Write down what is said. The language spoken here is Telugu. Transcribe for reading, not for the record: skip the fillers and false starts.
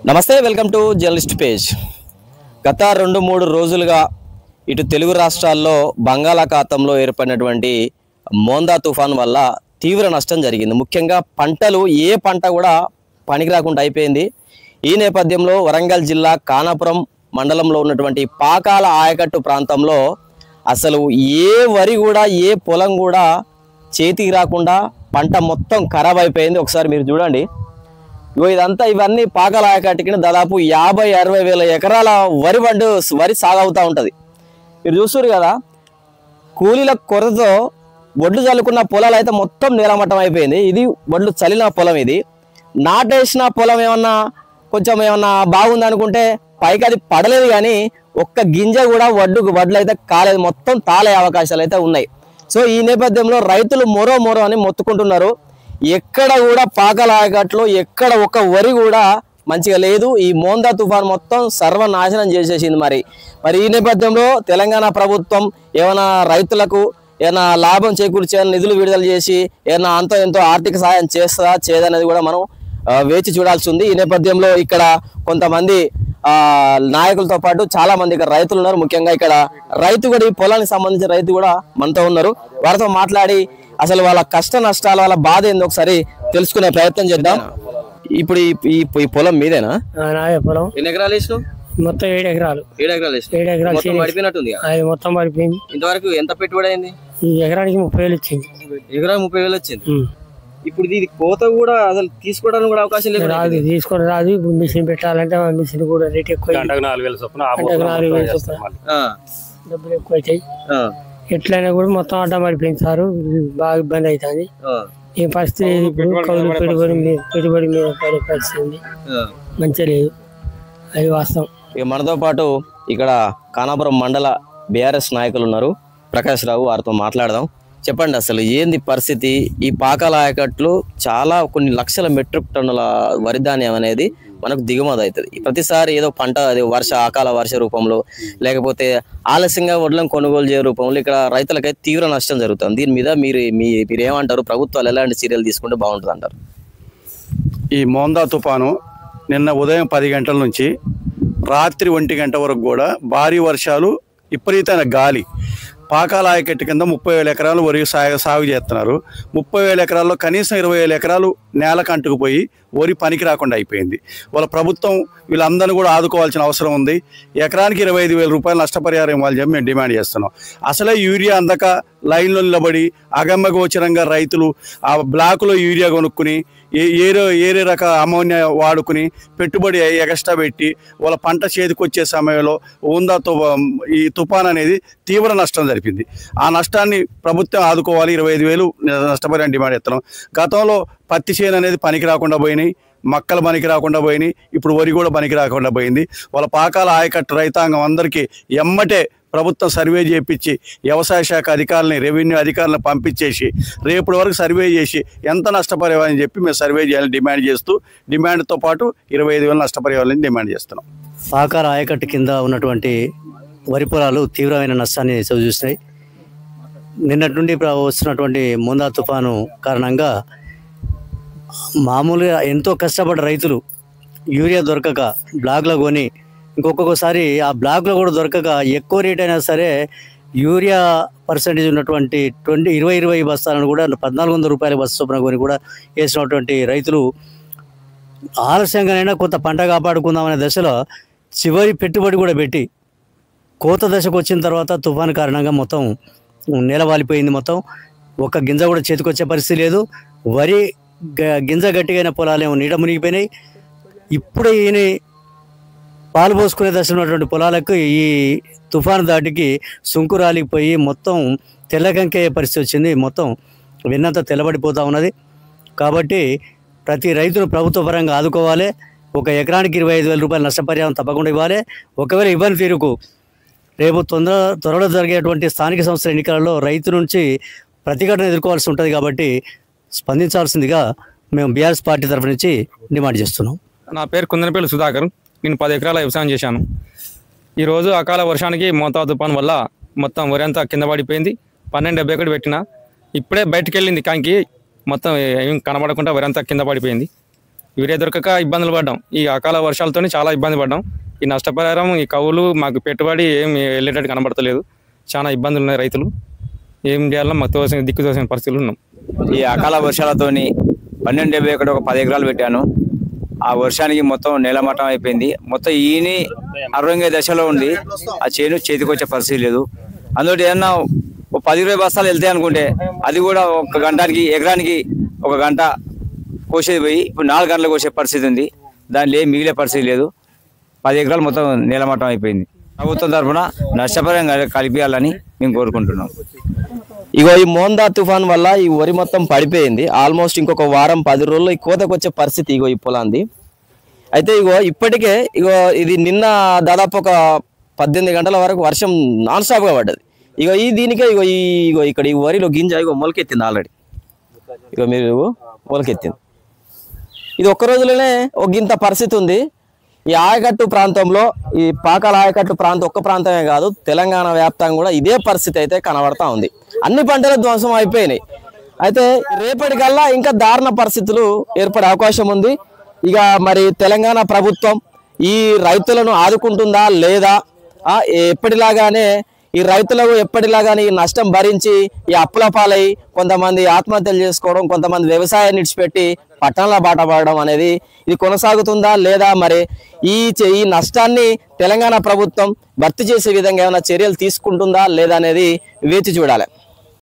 నమస్తే, వెల్కమ్ టు జర్నలిస్ట్ పేజ్. గత 2-3 రోజులుగా ఇటు తెలుగు రాష్ట్రాల్లో బంగాళాఖాతంలో ఏర్పడినటువంటి మోందా తుఫాన్ వల్ల తీవ్ర నష్టం జరిగింది. ముఖ్యంగా పంటలు ఏ పంట కూడా పనికి రాకుండా అయిపోయింది. ఈ నేపథ్యంలో వరంగల్ జిల్లా ఖానాపురం మండలంలో ఉన్నటువంటి పాకాల ఆయకట్టు ప్రాంతంలో అసలు ఏ వరి కూడా ఏ పొలం కూడా చేతికి రాకుండా పంట మొత్తం ఖరాబ్ అయిపోయింది. ఒకసారి మీరు చూడండి. ఇవన్నీ పాకాల ఆయకట్టుకి దాదాపు 50-60 వేల ఎకరాల వరి సాగవుతూ ఉంటుంది. మీరు చూస్తారు కదా, కూలీల కొరతతో వడ్లు చల్లుకున్న పొలాలు అయితే మొత్తం నేలమట్టం అయిపోయింది. ఇది వడ్లు చల్లిన పొలం, ఇది నాటేసిన పొలం ఏమన్నా బాగుంది అనుకుంటే పైకి అది పడలేదు, కానీ ఒక్క గింజ కూడా వడ్లు అయితే కాలేదు, మొత్తం తాలే అవకాశాలు అయితే ఉన్నాయి. సో ఈ నేపథ్యంలో రైతులు మొరో అని మొత్తుకుంటున్నారు. ఎక్కడ కూడా పాకాల ఆయకట్లో ఎక్కడ ఒక వరి కూడా మంచిగా లేదు. ఈ మోందా తుఫాన్ మొత్తం సర్వనాశనం చేసేసింది. మరి ఈ నేపథ్యంలో తెలంగాణ ప్రభుత్వం ఏమైనా రైతులకు ఏమైనా లాభం చేకూర్చే నిధులు విడుదల చేసి ఏమైనా అంతో ఎంతో ఆర్థిక సహాయం చేస్తుందా చేయదనేది కూడా మనం వేచి చూడాల్సి ఉంది. ఈ నేపథ్యంలో ఇక్కడ కొంతమంది నాయకులతో పాటు చాలా మంది ఇక్కడ రైతులు ఉన్నారు. ముఖ్యంగా ఇక్కడ రైతు కూడా, ఈ పొలానికి సంబంధించిన రైతు కూడా మనతో ఉన్నారు. వారితో మాట్లాడి అసలు వాళ్ళ కష్ట నష్టాలు, వాళ్ళ బాధ ఏందో ఒకసారి తెలుసుకునే ప్రయత్నం చేద్దాం. ఇప్పుడు ఈ పొలం మీదేనా? పొలం ఎన్ని ఎకరాలు వేసినావు? మొత్తం 7 ఎకరాలు. 7 ఎకరాలు వేసినావు. పడిపోయినట్టుంది. అది మొత్తం పడిపోయింది. ఇంతవరకు ఎంత పెట్టుబడి అయింది? ఈ ఎకరానికి 30,000 వచ్చింది. ఎకరానికి 30,000 వచ్చింది. ఇప్పుడు ఇది కోత కూడా అసలు తీసుకోవడానికి కూడా అవకాశం లేదు. రాదు, తీసుకొని రాదు. ఇప్పుడు మిషన్ పెట్టాలంటే మిషన్ కూడా రేట్ ఎక్కువ, 4,000 చొప్పున డబ్బులు ఎక్కువ అవుతాయి. ఎట్లయినా కూడా మొత్తం అడ్డం పడిపోయింది సారు. బాగా ఇబ్బంది అవుతుంది. ఏ పరిస్థితి లేదు. ఇప్పుడు కౌలు పెట్టుబడి మీద పడే పరిస్థితి ఉంది, మంచిగా లేదు. అది వాస్తవం. ఇక మనతో పాటు ఇక్కడ ఖానాపురం మండల బీఆర్ఎస్ నాయకులు ఉన్నారు, ప్రకాష్ రావు. వారితో మాట్లాడదాం. చెప్పండి, అసలు ఏంది పరిస్థితి? ఈ పాకాల ఆయకట్లు చాలా కొన్ని లక్షల మెట్రిక్ టన్నుల వరి ధాన్యం అనేది మనకు దిగుమతి అవుతుంది. ప్రతిసారి ఏదో పంట అకాల వర్ష రూపంలో, లేకపోతే ఆలస్యంగా వడ్లను కొనుగోలు చేయ రూపంలో ఇక్కడ రైతులకైతే తీవ్ర నష్టం జరుగుతుంది. దీని మీద మీరు ఏమంటారు? ప్రభుత్వాలు ఎలాంటి చర్యలు తీసుకుంటే బాగుంటుంది అంటారు? ఈ మోందా తుఫాను నిన్న ఉదయం 10 గంటల నుంచి రాత్రి 1 గంట వరకు కూడా భారీ వర్షాలు, విపరీతమైన గాలి. పాకాల ఆయకట్టు కింద 30,000 ఎకరాలు వరి సాగు చేస్తున్నారు. 30,000 ఎకరాల్లో కనీసం 20,000 ఎకరాలు నేలకు అంటుకుపోయి వరి పనికి రాకుండా అయిపోయింది. వాళ్ళ ప్రభుత్వం వీళ్ళందరినీ కూడా ఆదుకోవాల్సిన అవసరం ఉంది. ఎకరానికి 25,000 రూపాయలు నష్టపరిహారం ఇవ్వాలని చెప్పి మేము డిమాండ్ చేస్తున్నాం. అసలే యూరియా అందక లైన్లో నిలబడి అగమ్యగోచరంగా రైతులు ఆ బ్లాకులో యూరియా కొనుక్కుని ఏరే రక అమోనియా వాడుకుని పెట్టుబడి ఎగస్ట్రా పెట్టి వాళ్ళ పంట చేతికొచ్చే సమయంలో ఈ తుఫాన్ అనేది తీవ్ర నష్టం జరిపింది. ఆ నష్టాన్ని ప్రభుత్వం ఆదుకోవాలి. 25,000 నష్టపరిహారం డిమాండ్ చేస్తున్నాం. గతంలో పత్తి చేను అనేది పనికి రాకుండా పోయినాయి, మక్కలు పనికి రాకుండా పోయినాయి, ఇప్పుడు వరి కూడా పనికి రాకుండా పోయింది. వాళ్ళ పాకాల ఆయకట్టు రైతాంగం అందరికీ ఎమ్మటే ప్రభుత్వం సర్వే చేయించి వ్యవసాయ శాఖ అధికారులని, రెవెన్యూ అధికారులను పంపించేసి రేపటి వరకు సర్వే చేసి ఎంత నష్టపరిహారం చెప్పి మేము సర్వే చేయాలని డిమాండ్ చేస్తూ, డిమాండ్తో పాటు 25,000 నష్టపరిహారాలని డిమాండ్ చేస్తున్నాం. పాకాల ఆయకట్టు కింద ఉన్నటువంటి వరి పొలాలు తీవ్రమైన నష్టాన్ని చవిచూసినాయి. నిన్నటి నుండి వస్తున్నటువంటి మోందా తుఫాను కారణంగా మామూలుగా ఎంతో కష్టపడ్డ రైతులు యూరియా దొరకక బ్లాక్లో కొని, ఇంకొకసారి ఆ బ్లాక్లో కూడా దొరకక ఎక్కువ రేట్ అయినా సరే యూరియా పర్సెంటేజ్ ఉన్నటువంటి 20 బస్తాలను కూడా 1,400 రూపాయల బస్తా చొప్పున కొని కూడా వేసినటువంటి రైతులు ఆలస్యంగానైనా కొంత పంట కాపాడుకుందామనే దశలో చివరి పెట్టుబడి కూడా పెట్టి కోత దశకు వచ్చిన తర్వాత తుఫాను కారణంగా మొత్తం నేలవాలిపోయింది. మొత్తం ఒక్క గింజ కూడా చేతికొచ్చే పరిస్థితి లేదు. వరి గింజ గట్టిగైన పొలాలేమో నీట మునిగిపోయినాయి. ఇప్పుడే ఈయన పాలు పోసుకునే దశలో ఉన్నటువంటి పొలాలకు ఈ తుఫాను దాటికి సుంకు రాలిపోయి మొత్తం తెల్లకంకే పరిస్థితి వచ్చింది. మొత్తం వెన్నంతా తెల్లబడిపోతూ ఉన్నది. కాబట్టి ప్రతి రైతును ప్రభుత్వ పరంగా ఆదుకోవాలి. ఒక ఎకరానికి 25,000 రూపాయల నష్టపరిహారం తప్పకుండా ఇవ్వాలి. ఒకవేళ ఇవ్వని తీరుకు రేపు త్వరలో జరిగేటువంటి స్థానిక సంస్థల ఎన్నికలలో రైతు నుంచి ప్రతిఘటన ఎదుర్కోవాల్సి ఉంటుంది. కాబట్టి స్పందించాల్సిందిగా మేము బీఆర్ఎస్ పార్టీ తరఫు నుంచి డిమాండ్ చేస్తున్నాం. నా పేరు కుందనపల్లి సుధాకర్. నేను 10 ఎకరాల వ్యవసాయం చేశాను. ఈరోజు అకాల వర్షానికి మోందా తుఫాన్ వల్ల మొత్తం వరి అంతా కింద పడిపోయింది. 12.71 పెట్టిన ఇప్పుడే బయటకు వెళ్ళింది, కానీ మొత్తం ఏం కనబడకుండా వరి అంతా కింద పడిపోయింది. యూరియా దొరకక ఇబ్బందులు పడ్డాం. ఈ అకాల వర్షాలతో చాలా ఇబ్బంది పడ్డాం. ఈ నష్టపరిహారం ఈ కవులు మాకు పెట్టుబడి ఏం వెళ్ళేటట్టు కనబడతలేదు. చాలా ఇబ్బందులు ఉన్నాయి. రైతులు ఏం చేయాలో మాకు దిక్కు తోసిన పరిస్థితులు ఉన్నాం. ఈ అకాల వర్షాలతోని 1271 ఒక 10 ఎకరాలు పెట్టాను. ఆ వర్షానికి మొత్తం నేలమట్టం అయిపోయింది. మొత్తం ఈని అరవై దశలో ఉంది. ఆ చేను చేతికి వచ్చే పరిస్థితి లేదు. అందులో ఏదన్నా 10-20 బస్తాలు వెళ్తాయి అనుకుంటే అది కూడా ఒక గంటకి ఎకరానికి 1 గంట కోసేది పోయి ఇప్పుడు 4 గంటలు కోసే పరిస్థితి ఉంది. దానిలో ఏం మిగిలే పరిస్థితి లేదు. 10 ఎకరాలు మొత్తం నేలమట్టం అయిపోయింది. ప్రభుత్వం తరఫున నష్టపరిహారం కలిపియాలని మేము కోరుకుంటున్నాం. ఇగో ఈ మోందా తుఫాన్ వల్ల ఈ వరి మొత్తం పడిపోయింది. ఆల్మోస్ట్ ఇంకొక వారం 10 రోజుల్లో ఈ కోతకు వచ్చే పరిస్థితి ఇగో ఈ పొలాంది. అయితే ఇగో ఇప్పటికే ఇగో ఇది నిన్న దాదాపు ఒక 18 గంటల వరకు వర్షం నాన్ స్టాప్గా పడ్డది. ఇగో దీనికే ఇగో ఇక్కడ ఈ వరిలో గింజ ఇగో మొలకెత్తింది ఆల్రెడీ. ఇగో మీరు మొలకెత్తింది. ఇది ఒక్క రోజులోనే ఒక గింత పరిస్థితి ఉంది. ఈ ఆయకట్టు ప్రాంతంలో ఈ పాకాల ఆయకట్టు ప్రాంతం ఒక్క ప్రాంతమే కాదు, తెలంగాణ వ్యాప్తంగా కూడా ఇదే పరిస్థితి అయితే కనబడతా ఉంది. అన్ని పంటలు ధ్వంసం అయిపోయినాయి. అయితే రేపటికల్లా ఇంకా దారుణ పరిస్థితులు ఏర్పడే అవకాశం ఉంది. ఇక మరి తెలంగాణ ప్రభుత్వం ఈ రైతులను ఆదుకుంటుందా లేదా, ఎప్పటిలాగానే ఈ రైతులకు ఎప్పటిలాగానే ఈ నష్టం భరించి ఈ అప్పుల పాలై కొంతమంది ఆత్మహత్యలు చేసుకోవడం, కొంతమంది వ్యవసాయాన్ని విడిచిపెట్టి పట్టణాల బాట పడడం అనేది ఇది కొనసాగుతుందా లేదా, మరి ఈ నష్టాన్ని తెలంగాణ ప్రభుత్వం భర్తీ చేసే విధంగా ఏమైనా చర్యలు తీసుకుంటుందా లేదా అనేది వేచి చూడాలి.